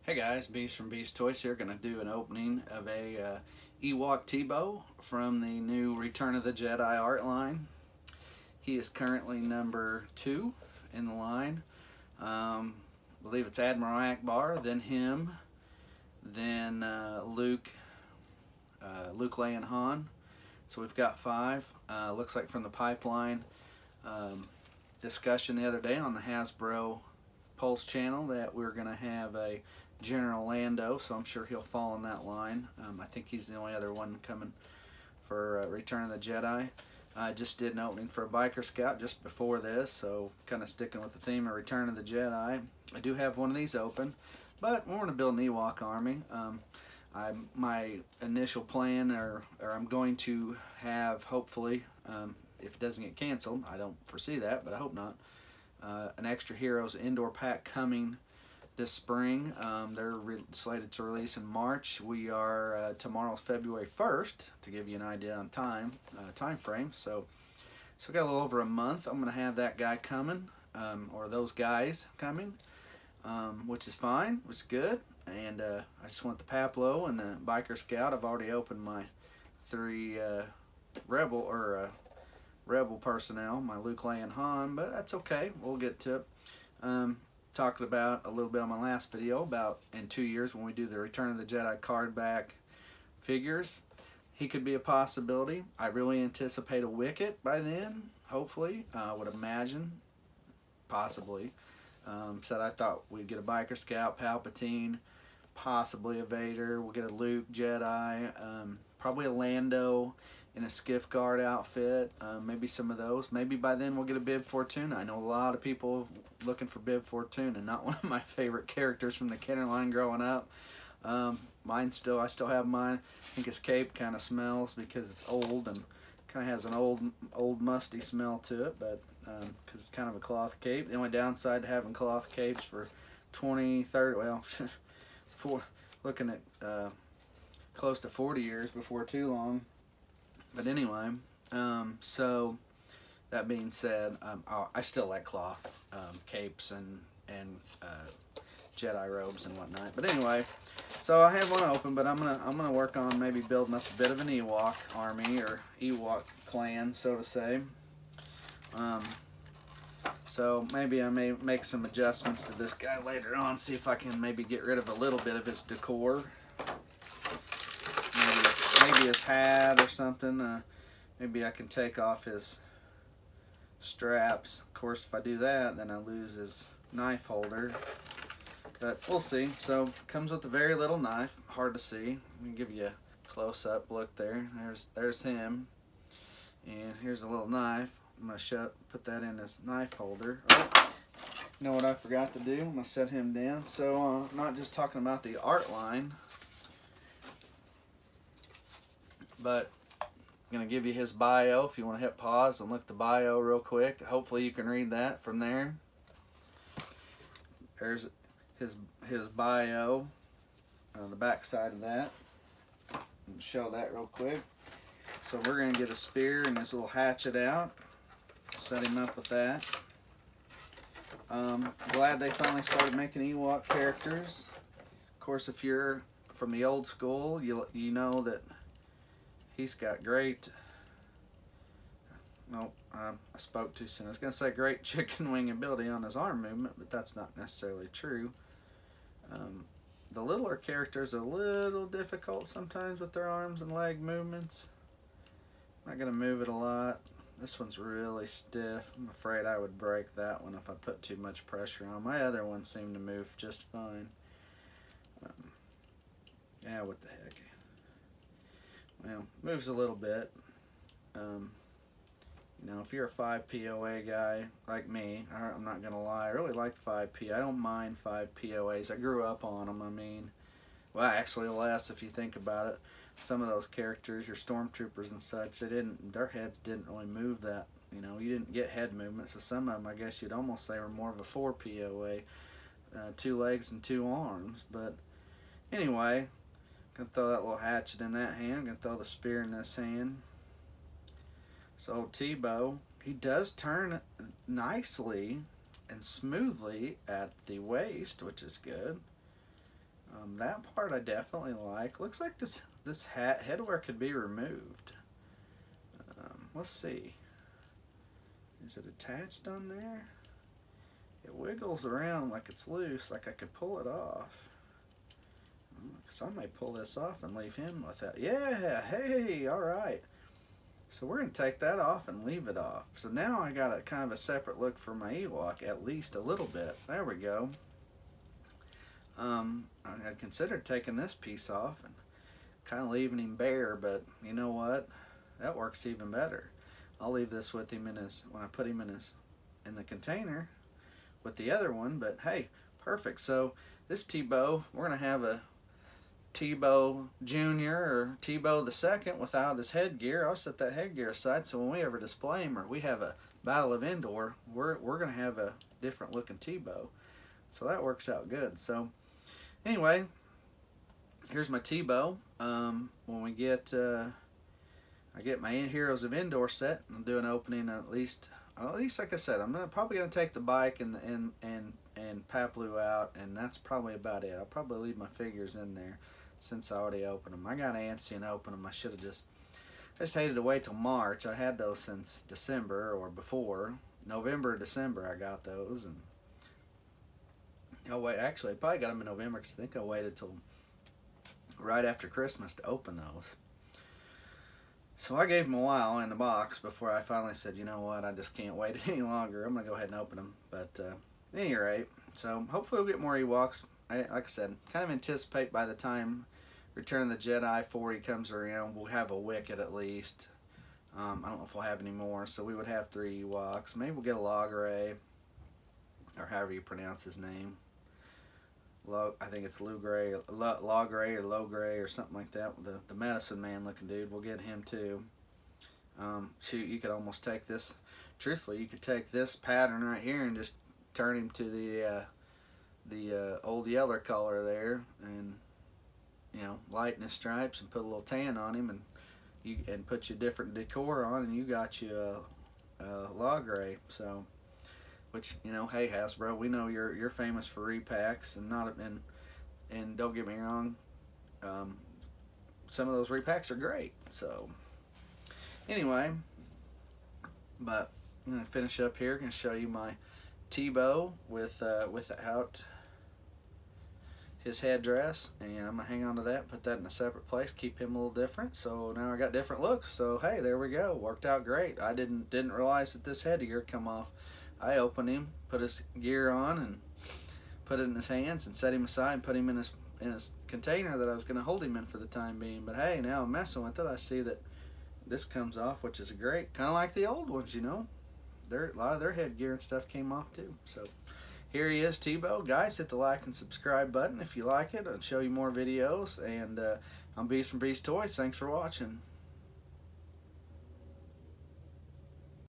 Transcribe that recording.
Hey guys, Beast from Beast Toys here. Going to do an opening of a Ewok Teebo from the new Return of the Jedi art line. He is currently number 2 in the line. I believe it's Admiral Akbar, then him, then Luke, Leia, and Han. So we've got 5. Looks like from the pipeline discussion the other day on the Hasbro Pulse channel that we're going to have a General Lando, so I'm sure he'll fall in that line. I think he's the only other one coming for Return of the Jedi. I just did an opening for a Biker Scout just before this, so kind of sticking with the theme of Return of the Jedi. I do have one of these open, but we're going to build an Ewok army. My initial plan, or I'm going to have, hopefully, if it doesn't get canceled, I don't foresee that, but I hope not, an Extra Heroes indoor pack coming this spring. They're slated to release in March. We are tomorrow's February 1st, to give you an idea on time frame. So we got a little over a month. I'm going to have that guy coming, or those guys coming, which is fine, which is good. And I just want the Paplo and the Biker Scout. I've already opened my 3 Rebel personnel, my Luke, Leia, and Han, but that's okay. We'll get to it. Talked about a little bit on my last video about in 2 years when we do the Return of the Jedi card back figures. He could be a possibility. I really anticipate a Wicket by then, hopefully. I would imagine, possibly. Said I thought we'd get a Biker Scout, Palpatine, possibly a Vader. We'll get a Luke Jedi, probably a Lando in a Skiff Guard outfit, maybe some of those. Maybe by then we'll get a Bib Fortuna. I know a lot of people looking for Bib Fortuna, not one of my favorite characters from the Kenner line growing up. I still have mine. I think his cape kind of smells because it's old and kind of has an old musty smell to it, but because it's kind of a cloth cape. The only downside to having cloth capes for 20, 30, well, looking at close to 40 years before too long. But anyway, so that being said, I still like cloth capes and Jedi robes and whatnot. But anyway, so I have one open, but I'm gonna work on maybe building up a bit of an Ewok army or Ewok clan, so to say. So maybe I may make some adjustments to this guy later on, see if I can maybe get rid of a little bit of his decor. Maybe his hat or something. Maybe I can take off his straps. Of course, if I do that, then I lose his knife holder. But we'll see. So, comes with a very little knife. Hard to see. Let me give you a close-up look there. There's him. And here's a little knife. I'm going to put that in his knife holder. Oh, you know what I forgot to do? I'm going to set him down. So, not just talking about the art line, but I'm going to give you his bio if you want to hit pause and look at the bio real quick. Hopefully you can read that from there. There's his bio on the back side of that. And show that real quick. So we're going to get a spear and this little hatchet out. Set him up with that. Glad they finally started making Ewok characters. Of course, if you're from the old school, you know that he's got great, nope, I spoke too soon. I was going to say great chicken wing ability on his arm movement, but that's not necessarily true. The littler characters are a little difficult sometimes with their arms and leg movements. I'm not going to move it a lot. This one's really stiff. I'm afraid I would break that one if I put too much pressure on. My other ones seem to move just fine. Yeah, what the heck. Well, moves a little bit. You know, if you're a 5 POA guy like me, I'm not going to lie, I really like 5P. I don't mind 5 POAs. I grew up on them. I mean, well, actually less if you think about it. Some of those characters, your stormtroopers and such, their heads didn't really move that. You know, you didn't get head movement, so some of them, I guess you'd almost say, were more of a 4 POA. 2 legs and 2 arms. But anyway, gonna throw that little hatchet in that hand. Gonna throw the spear in this hand. So Teebo, he does turn nicely and smoothly at the waist, which is good. That part I definitely like. Looks like this headwear could be removed. Let's see. Is it attached on there? It wiggles around like it's loose, like I could pull it off. So I may pull this off and leave him with that. Yeah, hey, all right. So we're going to take that off and leave it off. So now I got a kind of a separate look for my Ewok, at least a little bit. There we go. I considered taking this piece off and kind of leaving him bare, but you know what? That works even better. I'll leave this with him when I put him in the container with the other one, but hey, perfect. So this Teebo, we're going to have a Teebo Jr. or Teebo the Second without his headgear. I'll set that headgear aside so when we ever display him or we have a Battle of Endor, we're going to have a different looking Teebo. So that works out good. So anyway, here's my Teebo. When we get, I get my Heroes of Endor set, I'll do an opening at least like I said, I'm probably gonna take the bike and Paplu out, and that's probably about it. I'll probably leave my figures in there since I already opened them. I got antsy and opened them. I just hated to wait till March. I had those since December or before. November or December I got those, and oh wait, actually I probably got them in November because I think I waited till right after Christmas to open those. So I gave them a while in the box before I finally said, you know what, I just can't wait any longer. I'm going to go ahead and open them. But at any rate, so hopefully we'll get more Ewoks. Like I said, kind of anticipate by the time Return of the Jedi 40 comes around, we'll have a Wicket at least. I don't know if we'll have any more, so we would have 3 Ewoks. Maybe we'll get a Logray, or however you pronounce his name. I think it's Logray or Logray or something like that. The medicine man looking dude. We'll get him too. Shoot, you could almost take this. Truthfully, you could take this pattern right here and just turn him to the old yeller color there, and lighten his stripes and put a little tan on him, and put your different decor on, and you got you a Logray. So. Which, hey Hasbro, we know you're famous for repacks, and don't get me wrong, some of those repacks are great. So anyway, but I'm gonna finish up here. I'm gonna show you my Teebo without his headdress, and I'm gonna hang on to that, put that in a separate place, keep him a little different. So now I got different looks. So hey, there we go. Worked out great. I didn't realize that this headgear come off. I opened him, put his gear on, and put it in his hands, and set him aside, and put him in his container that I was going to hold him in for the time being. But hey, now I'm messing with it. I see that this comes off, which is great. Kind of like the old ones, A lot of their headgear and stuff came off too. So here he is, Teebo. Guys, hit the like and subscribe button if you like it. I'll show you more videos. And I'm Beast from Beast Toys. Thanks for watching.